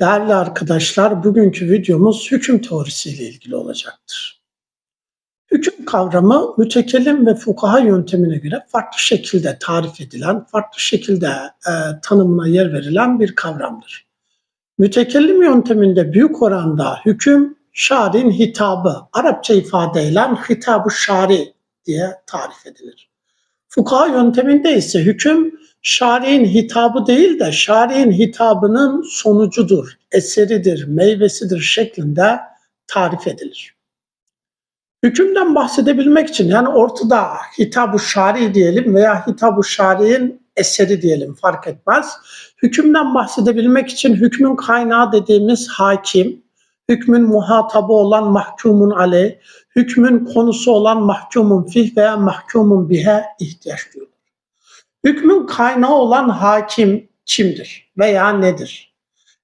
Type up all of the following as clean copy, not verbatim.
Değerli arkadaşlar, bugünkü videomuz hüküm teorisi ile ilgili olacaktır. Hüküm kavramı mütekellim ve fukaha yöntemine göre farklı şekilde tarif edilen, farklı şekilde tanımına yer verilen bir kavramdır. Mütekellim yönteminde büyük oranda hüküm, şari'nin hitabı, Arapça ifadeyle hitab-ı şari diye tarif edilir. Fukaha yönteminde ise hüküm şari'nin hitabı değil de şari'nin hitabının sonucudur, eseridir, meyvesidir şeklinde tarif edilir. Hükümden bahsedebilmek için yani ortada hitab-ı şari diyelim veya hitab-ı şari'nin eseri diyelim fark etmez. Hükümden bahsedebilmek için hükmün kaynağı dediğimiz hakim, hükmün muhatabı olan mahkumun aleyh, hükmün konusu olan mahkumun fih veya mahkumun bihe ihtiyaç duyulur. Hükmün kaynağı olan hakim kimdir veya nedir?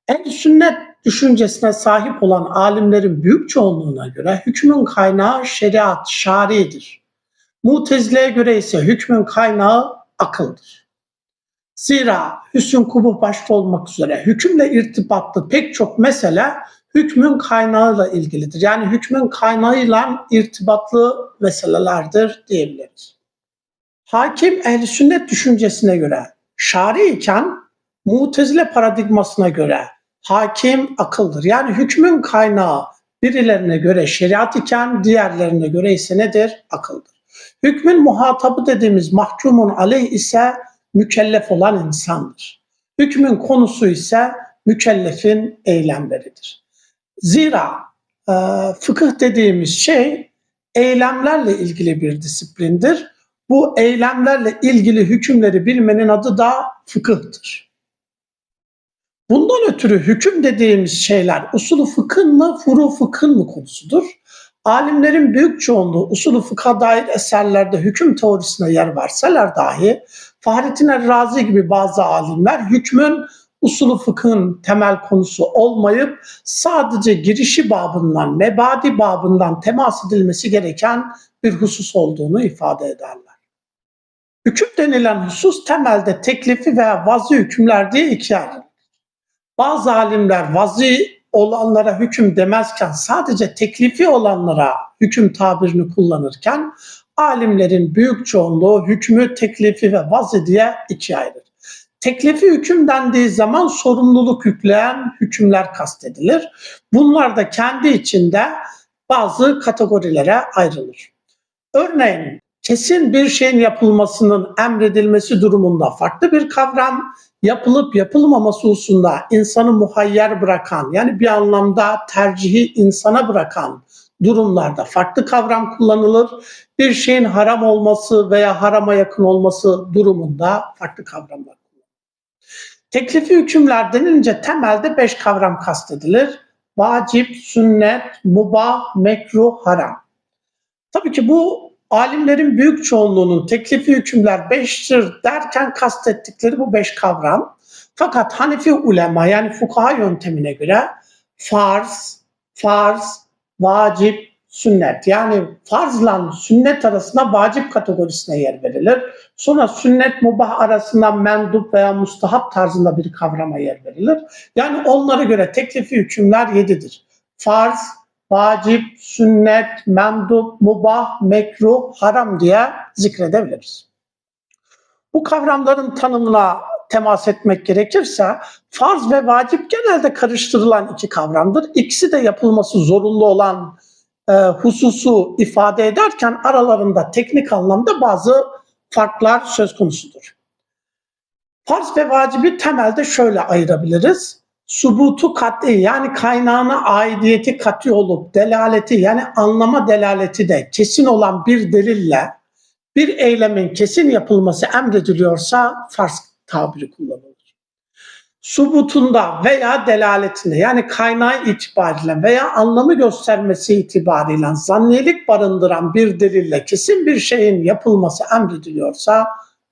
Ehl-i sünnet düşüncesine sahip olan alimlerin büyük çoğunluğuna göre hükmün kaynağı şeriat, şari'dir. Mutezile'ye göre ise hükmün kaynağı akıldır. Zira hüsn kubuh başta olmak üzere hükümle irtibatlı pek çok mesele hükmün kaynağıyla ilgilidir. Yani hükmün kaynağıyla irtibatlı meselelerdir diyebiliriz. Hakim ehl-i sünnet düşüncesine göre şari iken Mutezile paradigmasına göre hakim akıldır. Yani hükmün kaynağı birilerine göre şeriat iken diğerlerine göre ise nedir? Akıldır. Hükmün muhatabı dediğimiz mahkumun aleyh ise mükellef olan insandır. Hükmün konusu ise mükellefin eylemleridir. Zira fıkıh dediğimiz şey eylemlerle ilgili bir disiplindir. Bu eylemlerle ilgili hükümleri bilmenin adı da fıkıhtır. Bundan ötürü hüküm dediğimiz şeyler usulü fıkhın mı, furu fıkhın mı konusudur. Alimlerin büyük çoğunluğu usulü fıkha dair eserlerde hüküm teorisine yer verseler dahi Fahrettin Er-Razi gibi bazı alimler hükmün usulü fıkhın temel konusu olmayıp sadece girişi babından, mebadi babından temas edilmesi gereken bir husus olduğunu ifade ederler. Hüküm denilen husus temelde teklifi veya vazı hükümler diye ikiye ayrılır. Bazı alimler vazı olanlara hüküm demezken sadece teklifi olanlara hüküm tabirini kullanırken alimlerin büyük çoğunluğu hükmü teklifi ve vazı diye ikiye ayırır. Teklifi hüküm dendiği zaman sorumluluk yükleyen hükümler kastedilir. Bunlar da kendi içinde bazı kategorilere ayrılır. Örneğin kesin bir şeyin yapılmasının emredilmesi durumunda farklı bir kavram, yapılıp yapılmaması hususunda insanı muhayyer bırakan yani bir anlamda tercihi insana bırakan durumlarda farklı kavram kullanılır. Bir şeyin haram olması veya harama yakın olması durumunda farklı kavramlar kullanılır. Teklifi hükümler denilince temelde 5 kavram kastedilir. Vacip, sünnet, mubah, mekruh, haram. Tabii ki bu alimlerin büyük çoğunluğunun teklifi hükümler 5'tir derken kastettikleri bu 5 kavram. Fakat Hanefi ulema yani fukaha yöntemine göre farz, vacip, sünnet yani farzla sünnet arasında vacip kategorisine yer verilir. Sonra sünnet mubah arasında mendup veya mustahap tarzında bir kavrama yer verilir. Yani onlara göre teklifi hükümler 7'dir. Farz, vacip, sünnet, mendup, mubah, mekruh, haram diye zikredebiliriz. Bu kavramların tanımına temas etmek gerekirse farz ve vacip genelde karıştırılan iki kavramdır. İkisi de yapılması zorunlu olan hususu ifade ederken aralarında teknik anlamda bazı farklar söz konusudur. Farz ve vacibi temelde şöyle ayırabiliriz. Subutu kat'i yani kaynağına aidiyeti kat'i olup delaleti yani anlama delaleti de kesin olan bir delille bir eylemin kesin yapılması emrediliyorsa farz tabiri kullanılır. Subutunda veya delaletinde yani kaynağı itibariyle veya anlamı göstermesi itibariyle zanniyelik barındıran bir delille kesin bir şeyin yapılması emrediliyorsa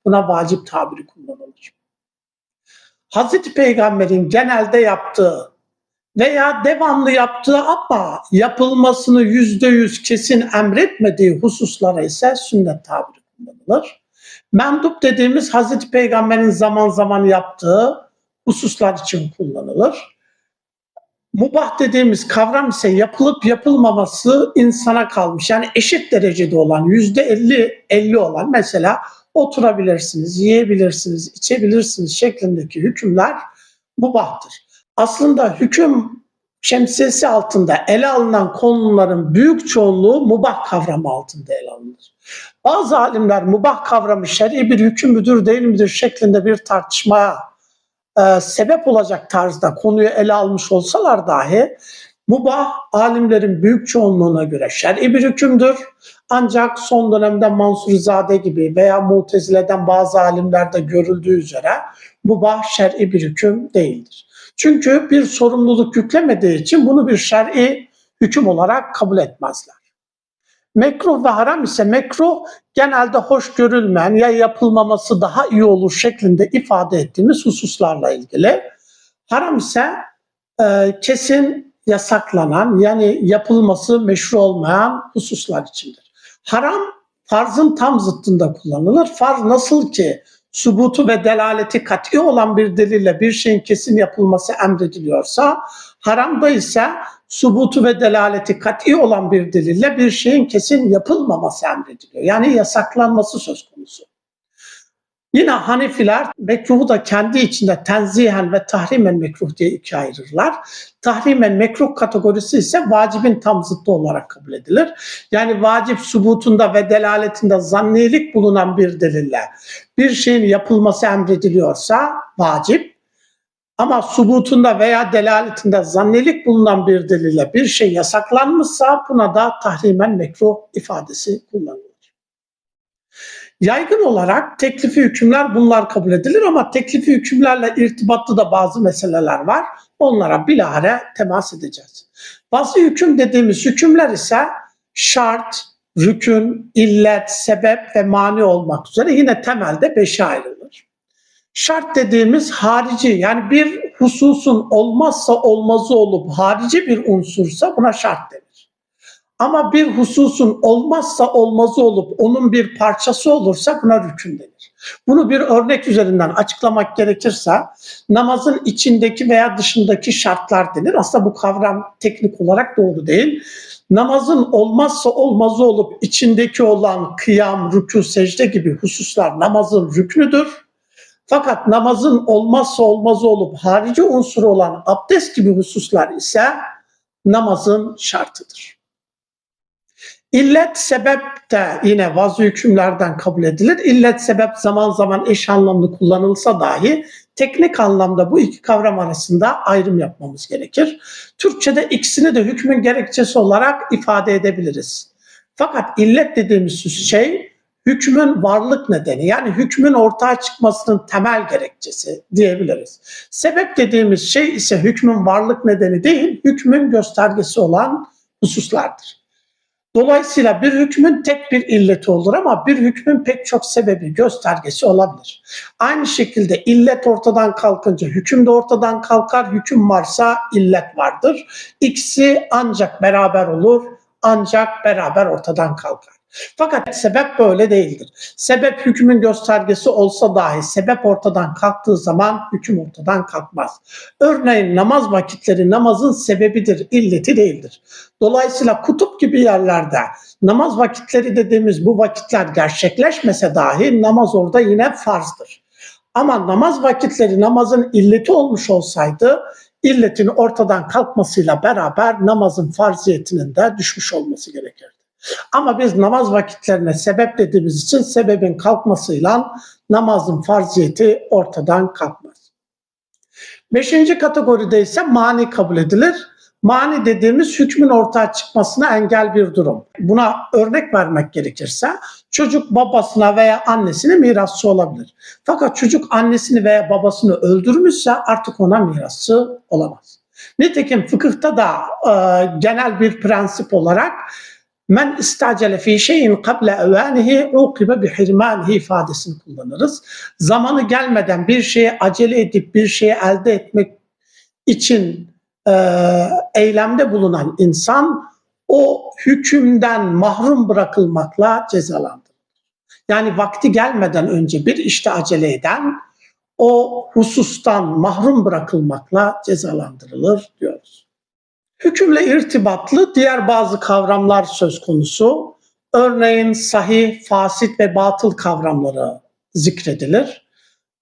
buna vacip tabiri kullanılır. Hazreti Peygamber'in genelde yaptığı veya devamlı yaptığı ama yapılmasını %100 kesin emretmediği hususlara ise sünnet tabiri kullanılır. Mendup dediğimiz Hazreti Peygamber'in zaman zaman yaptığı hususlar için kullanılır. Mubah dediğimiz kavram ise yapılıp yapılmaması insana kalmış. Yani eşit derecede olan, %50-50 olan, mesela oturabilirsiniz, yiyebilirsiniz, içebilirsiniz şeklindeki hükümler mubahtır. Aslında hüküm şemsiyesi altında ele alınan konuların büyük çoğunluğu mubah kavramı altında ele alınır. Bazı alimler mubah kavramı şer'i bir hüküm müdür değil midir şeklinde bir tartışmaya sebep olacak tarzda konuyu ele almış olsalar dahi, mubah alimlerin büyük çoğunluğuna göre şer'i bir hükümdür. Ancak son dönemde Mansurizade gibi veya Mutezile'den bazı alimlerde görüldüğü üzere mubah şer'i bir hüküm değildir. Çünkü bir sorumluluk yüklemediği için bunu bir şer'i hüküm olarak kabul etmezler. Mekruh ve haram ise, mekruh genelde hoş görülmeyen ya yapılmaması daha iyi olur şeklinde ifade ettiğimiz hususlarla ilgili. Haram ise kesin yasaklanan, yani yapılması meşru olmayan hususlar içindir. Haram farzın tam zıttında kullanılır. Farz nasıl ki subutu ve delaleti kat'i olan bir delille bir şeyin kesin yapılması emrediliyorsa, haramda ise subutu ve delaleti kat'i olan bir delille bir şeyin kesin yapılmaması emrediliyor. Yani yasaklanması söz konusu. Yine Hanefiler mekruhu da kendi içinde tenzihen ve tahrimen mekruh diye ikiye ayırırlar. Tahrimen mekruh kategorisi ise vacibin tam zıttı olarak kabul edilir. Yani vacip subutunda ve delaletinde zannilik bulunan bir delille bir şeyin yapılması emrediliyorsa vacip, ama subutunda veya delaletinde zannilik bulunan bir delille bir şey yasaklanmışsa buna da tahrimen mekruh ifadesi kullanılır. Yaygın olarak teklifi hükümler bunlar kabul edilir, ama teklifi hükümlerle irtibatlı da bazı meseleler var. Onlara bilahare temas edeceğiz. Bazı hüküm dediğimiz hükümler ise şart, rükün, illet, sebep ve mani olmak üzere yine temelde 5'e ayrılır. Şart dediğimiz harici, yani bir hususun olmazsa olmazı olup harici bir unsursa buna şart denir. Ama bir hususun olmazsa olmazı olup onun bir parçası olursa buna rükün denir. Bunu bir örnek üzerinden açıklamak gerekirse, namazın içindeki veya dışındaki şartlar denir. Aslında bu kavram teknik olarak doğru değil. Namazın olmazsa olmazı olup içindeki olan kıyam, rükû, secde gibi hususlar namazın rüknüdür. Fakat namazın olmazsa olmazı olup harici unsuru olan abdest gibi hususlar ise namazın şartıdır. İllet, sebep de yine bazı hükümlerden kabul edilir. İllet, sebep zaman zaman eş anlamlı kullanılsa dahi teknik anlamda bu iki kavram arasında ayrım yapmamız gerekir. Türkçe'de ikisini de hükmün gerekçesi olarak ifade edebiliriz. Fakat illet dediğimiz şey hükmün varlık nedeni, yani hükmün ortaya çıkmasının temel gerekçesi diyebiliriz. Sebep dediğimiz şey ise hükmün varlık nedeni değil, hükmün göstergesi olan hususlardır. Dolayısıyla bir hükmün tek bir illeti olur, ama bir hükmün pek çok sebebi, göstergesi olabilir. Aynı şekilde illet ortadan kalkınca hüküm de ortadan kalkar. Hüküm varsa illet vardır. İkisi ancak beraber olur, ancak beraber ortadan kalkar. Fakat sebep böyle değildir. Sebep hükmün göstergesi olsa dahi sebep ortadan kalktığı zaman hüküm ortadan kalkmaz. Örneğin namaz vakitleri namazın sebebidir, illeti değildir. Dolayısıyla kutup gibi yerlerde namaz vakitleri dediğimiz bu vakitler gerçekleşmese dahi namaz orada yine farzdır. Ama namaz vakitleri namazın illeti olmuş olsaydı, illetin ortadan kalkmasıyla beraber namazın farziyetinin de düşmüş olması gerekirdi. Ama biz namaz vakitlerine sebep dediğimiz için sebebin kalkmasıyla namazın farziyeti ortadan kalkmaz. 5. kategoride ise mani kabul edilir. Mani dediğimiz hükmün ortaya çıkmasına engel bir durum. Buna örnek vermek gerekirse, çocuk babasına veya annesine mirasçı olabilir. Fakat çocuk annesini veya babasını öldürmüşse artık ona mirasçı olamaz. Nitekim fıkıhta da genel bir prensip olarak men istacele fi şeyin kable evanihi uqibe bi hirmanihi ifadesini kullanırız. Zamanı gelmeden bir şeye acele edip bir şeyi elde etmek için eylemde bulunan insan o hükümden mahrum bırakılmakla cezalandırılır. Yani vakti gelmeden önce bir işte acele eden o husustan mahrum bırakılmakla cezalandırılır diyoruz. Hükümle irtibatlı diğer bazı kavramlar söz konusu. Örneğin sahih, fasit ve batıl kavramları zikredilir.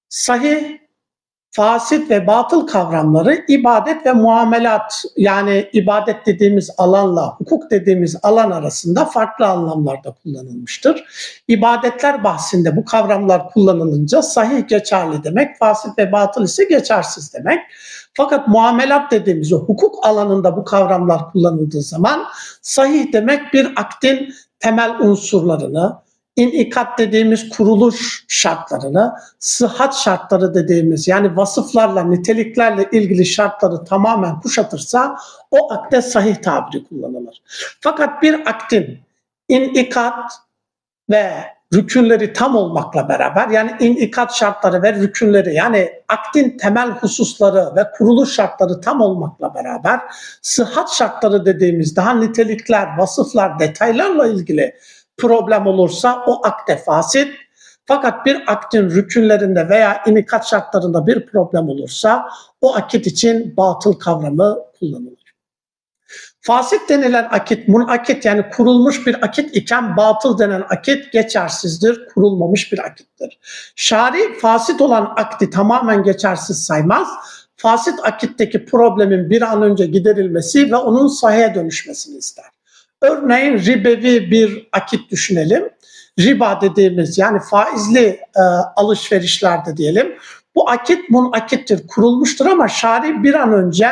Sahih, fasit ve batıl kavramları ibadet ve muamelat, yani ibadet dediğimiz alanla hukuk dediğimiz alan arasında farklı anlamlarda kullanılmıştır. İbadetler bahsinde bu kavramlar kullanılınca sahih geçerli demek, fasit ve batıl ise geçersiz demek. Fakat muamelat dediğimiz o hukuk alanında bu kavramlar kullanıldığı zaman sahih demek bir akdin temel unsurlarını, İnikat dediğimiz kuruluş şartlarını, sıhhat şartları dediğimiz yani vasıflarla, niteliklerle ilgili şartları tamamen kuşatırsa o akde sahih tabiri kullanılır. Fakat bir akdin inikat ve rükünleri tam olmakla beraber, yani inikat şartları ve rükünleri, yani akdin temel hususları ve kuruluş şartları tam olmakla beraber sıhhat şartları dediğimiz daha nitelikler, vasıflar, detaylarla ilgili problem olursa o akde fasit. Fakat bir akdin rükünlerinde veya inikat şartlarında bir problem olursa o akit için batıl kavramı kullanılır. Fasit denilen akit, munakit yani kurulmuş bir akit iken batıl denen akit geçersizdir, kurulmamış bir akittir. Şari fasit olan akdi tamamen geçersiz saymaz. Fasit akitteki problemin bir an önce giderilmesi ve onun sahihe dönüşmesini ister. Örneğin ribevi bir akit düşünelim. Riba dediğimiz yani faizli alışverişlerde diyelim. Bu akit munakittir, kurulmuştur ama şari bir an önce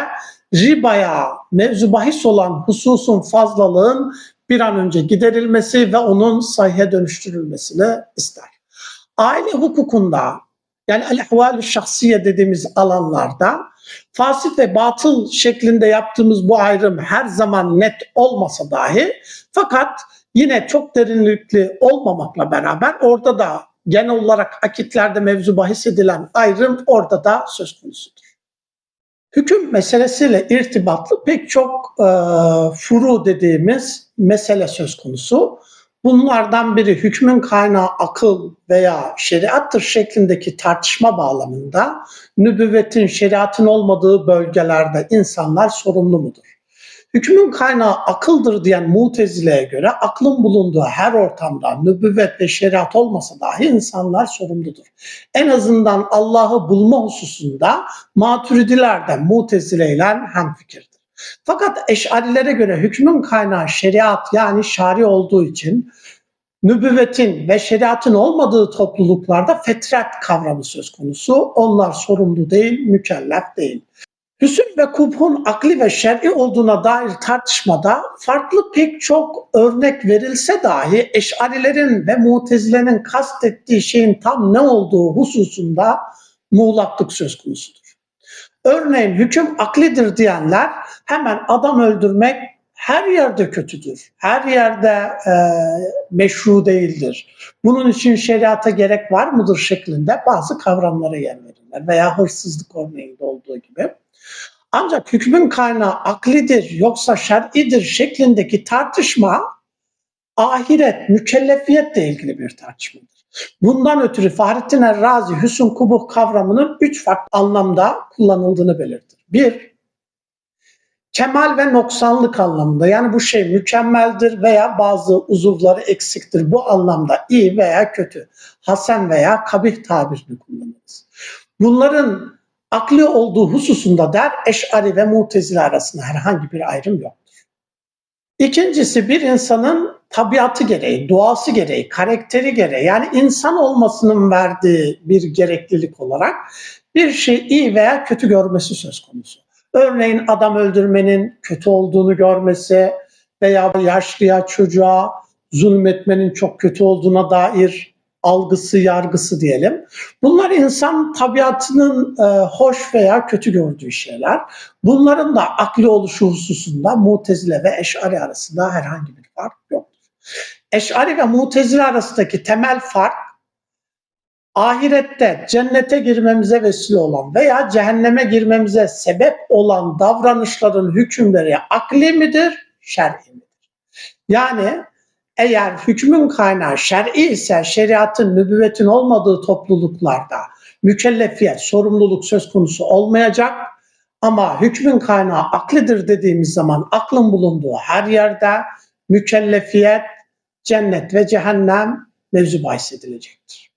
ribaya mevzu bahis olan hususun fazlalığın bir an önce giderilmesi ve onun sahihe dönüştürülmesini ister. Aile hukukunda yani el-ehval-i şahsiye dediğimiz alanlarda fasit ve batıl şeklinde yaptığımız bu ayrım her zaman net olmasa dahi fakat yine çok derinlikli olmamakla beraber orada da genel olarak akitlerde mevzu bahis edilen ayrım orada da söz konusudur. Hüküm meselesiyle irtibatlı pek çok furu dediğimiz mesele söz konusu. Bunlardan biri hükmün kaynağı akıl veya şeriattır şeklindeki tartışma bağlamında nübüvvetin, şeriatın olmadığı bölgelerde insanlar sorumlu mudur? Hükmün kaynağı akıldır diyen Mutezile'ye göre aklın bulunduğu her ortamda nübüvvet ve şeriat olmasa dahi insanlar sorumludur. En azından Allah'ı bulma hususunda Maturidiler de Mutezile ile hemfikirdir. Fakat Eş'arilere göre hükmün kaynağı şeriat yani şari olduğu için nübüvvetin ve şeriatın olmadığı topluluklarda fetret kavramı söz konusu. Onlar sorumlu değil, mükellef değil. Hüsn ve kubhun akli ve şer'i olduğuna dair tartışmada farklı pek çok örnek verilse dahi Eş'arilerin ve Mutezile'nin kastettiği şeyin tam ne olduğu hususunda muğlaklık söz konusudur. Örneğin hüküm aklidir diyenler hemen adam öldürmek her yerde kötüdür, her yerde meşru değildir. Bunun için şeriata gerek var mıdır şeklinde bazı kavramlara yer verirler veya hırsızlık örneğinde olduğu gibi. Ancak hükmün kaynağı aklidir yoksa şer'idir şeklindeki tartışma ahiret, mükellefiyetle ilgili bir tartışmadır. Bundan ötürü Fahrettin Er-Razi hüsn kubuh kavramının 3 farklı anlamda kullanıldığını belirtir. 1. Kemal ve noksanlık anlamında yani bu şey mükemmeldir veya bazı uzuvları eksiktir. Bu anlamda iyi veya kötü, hasen veya kabih tabirini kullanırız. Bunların akli olduğu hususunda der Eş'ari ve Mutezile arasında herhangi bir ayrım yoktur. İkincisi bir insanın tabiatı gereği, doğası gereği, karakteri gereği yani insan olmasının verdiği bir gereklilik olarak bir şey iyi veya kötü görmesi söz konusu. Örneğin adam öldürmenin kötü olduğunu görmesi veya yaşlıya, çocuğa zulmetmenin çok kötü olduğuna dair algısı, yargısı diyelim. Bunlar insan tabiatının hoş veya kötü gördüğü şeyler. Bunların da akli oluşu hususunda Mutezile ve Eş'ari arasında herhangi bir fark yoktur. Eş'ari ve Mutezile arasındaki temel fark ahirette cennete girmemize vesile olan veya cehenneme girmemize sebep olan davranışların hükümleri akli midir, şer'i midir? Yani eğer hükmün kaynağı şer'i ise şeriatın, nübüvvetin olmadığı topluluklarda mükellefiyet, sorumluluk söz konusu olmayacak. Ama hükmün kaynağı aklidir dediğimiz zaman aklın bulunduğu her yerde mükellefiyet, cennet ve cehennem mevzu bahis edilecektir.